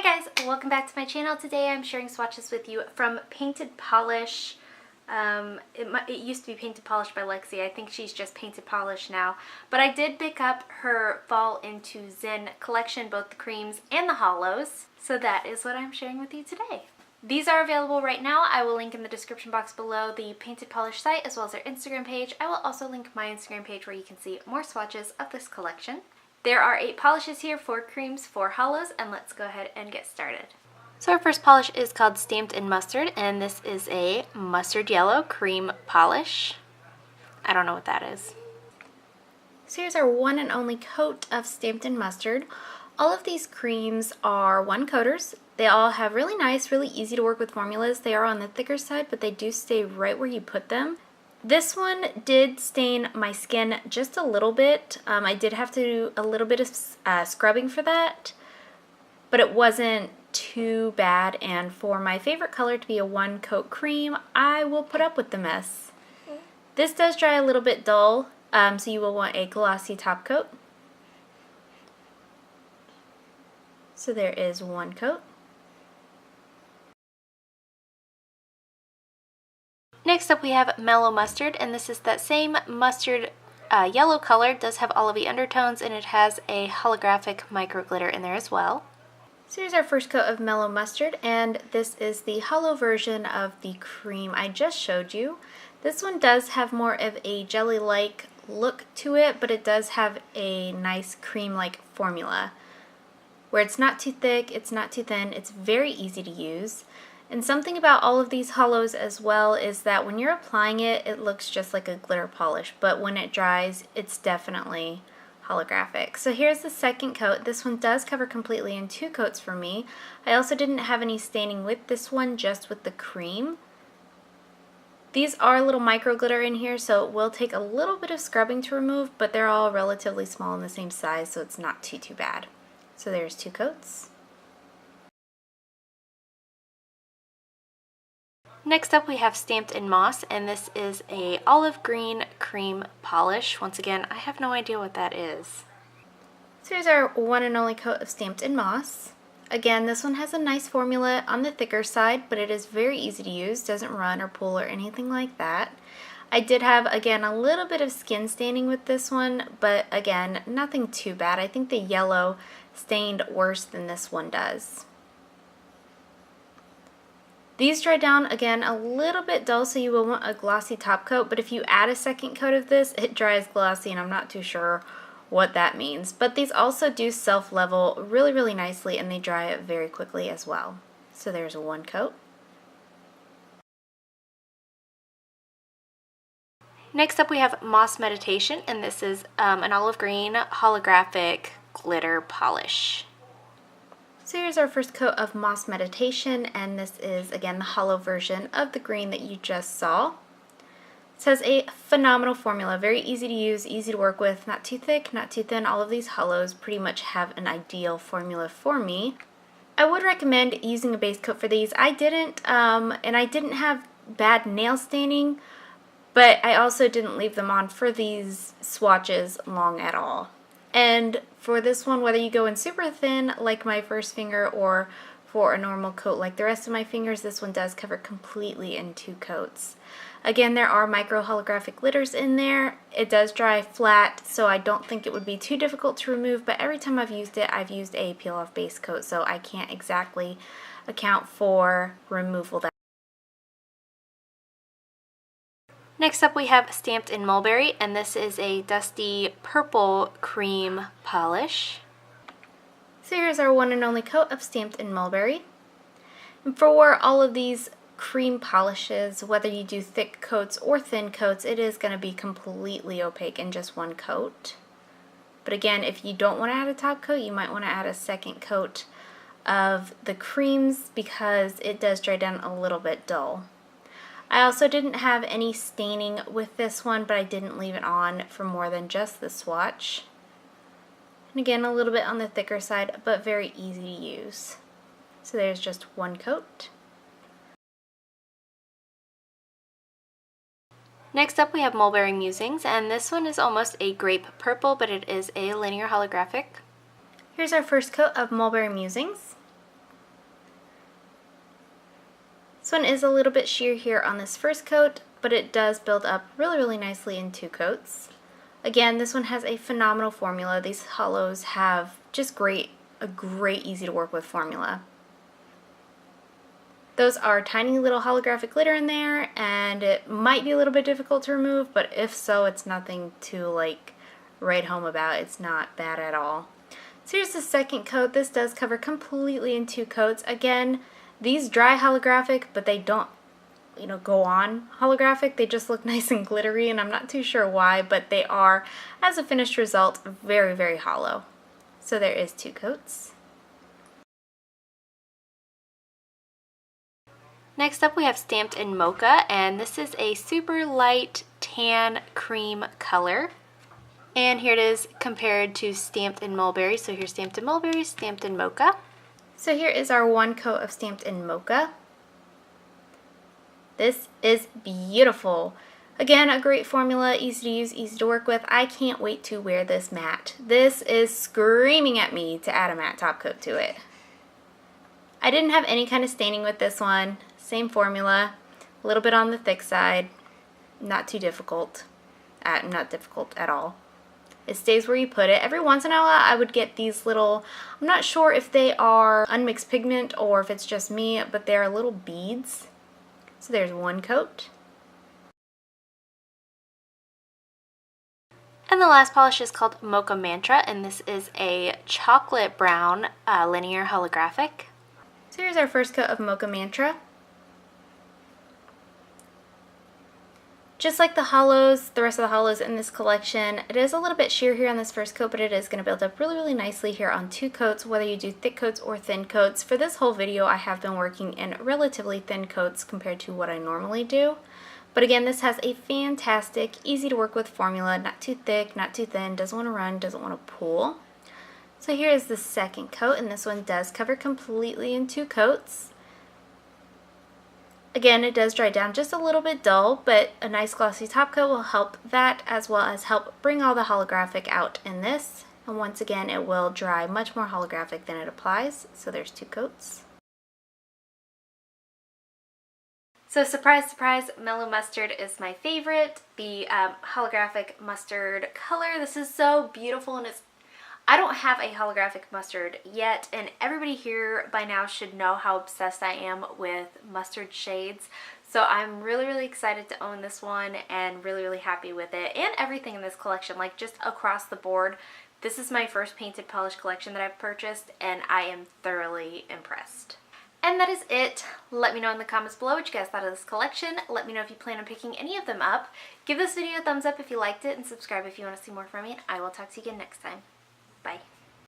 Hi guys, welcome back to my channel. Today I'm sharing swatches with you from Painted Polish. It used to be Painted Polish by Lexi. I think she's just Painted Polish now. But I did pick up her Fall Into Zen collection, both the creams and the holos. So that is what I'm sharing with you today. These are available right now. I will link in the description box below the Painted Polish site as well as their Instagram page. I will also link my Instagram page where you can see more swatches of this collection. There are 8 polishes here, 4 creams, 4 holos, and let's go ahead and get started. So our first polish is called Stamped in Mustard, and this is a mustard yellow cream polish. I don't know what that is. So here's our one and only coat of Stamped in Mustard. All of these creams are one coaters. They all have really nice, really easy to work with formulas. They are on the thicker side, but they do stay right where you put them. This one did stain my skin just a little bit. I did have to do a little bit of scrubbing for that, but it wasn't too bad. And for my favorite color to be a one coat cream, I will put up with the mess. This does dry a little bit dull, so you will want a glossy top coat. So there is one coat. Next up we have Mellow Mustard, and this is that same mustard yellow color. It does have olivey undertones, and it has a holographic micro glitter in there as well. So here's our first coat of Mellow Mustard, and this is the hollow version of the cream I just showed you. This one does have more of a jelly-like look to it, but it does have a nice cream-like formula, where it's not too thick, it's not too thin, it's very easy to use. And something about all of these holos as well is that when you're applying it, it looks just like a glitter polish, but when it dries, it's definitely holographic. So here's the second coat. This one does cover completely in 2 coats for me. I also didn't have any staining with this one, just with the cream. These are a little micro glitter in here, so it will take a little bit of scrubbing to remove, but they're all relatively small and the same size, so it's not too bad. So there's 2 coats. Next up we have Stamped in Moss, and this is a olive green cream polish. Once again, I have no idea what that is. So here's our one and only coat of Stamped in Moss. Again, this one has a nice formula on the thicker side, but it is very easy to use, doesn't run or pull or anything like that. I did have, again, a little bit of skin staining with this one, but again, nothing too bad. I think the yellow stained worse than this one does. These dry down, again, a little bit dull, so you will want a glossy top coat, but if you add a second coat of this, it dries glossy, and I'm not too sure what that means. But these also do self-level really, really nicely, and they dry very quickly as well. So there's one coat. Next up we have Moss Meditation, and this is an olive green holographic glitter polish. So here's our first coat of Moss Meditation, and this is, again, the hollow version of the green that you just saw. It has a phenomenal formula, very easy to use, easy to work with, not too thick, not too thin. All of these holos pretty much have an ideal formula for me. I would recommend using a base coat for these. I didn't, and I didn't have bad nail staining, but I also didn't leave them on for these swatches long at all. And for this one, whether you go in super thin like my first finger or for a normal coat like the rest of my fingers, this one does cover completely in 2 coats. Again, there are micro holographic glitters in there. It does dry flat, so I don't think it would be too difficult to remove, but every time I've used it, I've used a peel-off base coat, so I can't exactly account for removal. Next up we have Stamped in Mulberry, and this is a dusty purple cream polish. So here's our one and only coat of Stamped in Mulberry. And for all of these cream polishes, whether you do thick coats or thin coats, it is going to be completely opaque in just one coat. But again, if you don't want to add a top coat, you might want to add a second coat of the creams because it does dry down a little bit dull. I also didn't have any staining with this one, but I didn't leave it on for more than just the swatch. And again, a little bit on the thicker side, but very easy to use. So there's just one coat. Next up we have Mulberry Musings, and this one is almost a grape purple, but it is a linear holographic. Here's our first coat of Mulberry Musings. This one is a little bit sheer here on this first coat, but it does build up really, really nicely in 2 coats. Again, this one has a phenomenal formula. These holos have just a great easy to work with formula. Those are tiny little holographic glitter in there, and it might be a little bit difficult to remove, but if so, it's nothing to like write home about. It's not bad at all. So here's the second coat. This does cover completely in 2 coats. Again, these dry holographic, but they don't, go on holographic. They just look nice and glittery, and I'm not too sure why, but they are, as a finished result, very, very hollow. So there is 2 coats. Next up we have Stamped in Mocha, and this is a super light tan cream color. And here it is compared to Stamped in Mulberry. So here's Stamped in Mulberry, Stamped in Mocha. So here is our 1 coat of Stamped in Mocha. This is beautiful. Again, a great formula, easy to use, easy to work with. I can't wait to wear this matte. This is screaming at me to add a matte top coat to it. I didn't have any kind of staining with this one. Same formula, a little bit on the thick side, not too difficult, not difficult at all. It stays where you put it. Every once in a while I would get these little, I'm not sure if they are unmixed pigment or if it's just me, but they are little beads. So there's 1 coat. And the last polish is called Mocha Mantra, and this is a chocolate brown linear holographic. So here's our first coat of Mocha Mantra. Just like the holos, the rest of the holos in this collection, it is a little bit sheer here on this first coat, but it is going to build up really, really nicely here on 2 coats, whether you do thick coats or thin coats. For this whole video, I have been working in relatively thin coats compared to what I normally do. But again, this has a fantastic, easy to work with formula, not too thick, not too thin, doesn't want to run, doesn't want to pool. So here is the second coat, and this one does cover completely in 2 coats. Again, it does dry down just a little bit dull, but a nice glossy top coat will help that, as well as help bring all the holographic out in this. And once again, it will dry much more holographic than it applies, so there's 2 coats. So surprise, surprise, Mellow Mustard is my favorite. The holographic mustard color. This is so beautiful, and I don't have a holographic mustard yet, and everybody here by now should know how obsessed I am with mustard shades. So I'm really, really excited to own this one and really, really happy with it. And everything in this collection, like just across the board. This is my first painted polish collection that I've purchased, and I am thoroughly impressed. And that is it. Let me know in the comments below what you guys thought of this collection. Let me know if you plan on picking any of them up. Give this video a thumbs up if you liked it, and subscribe if you want to see more from me. I will talk to you again next time. Bye.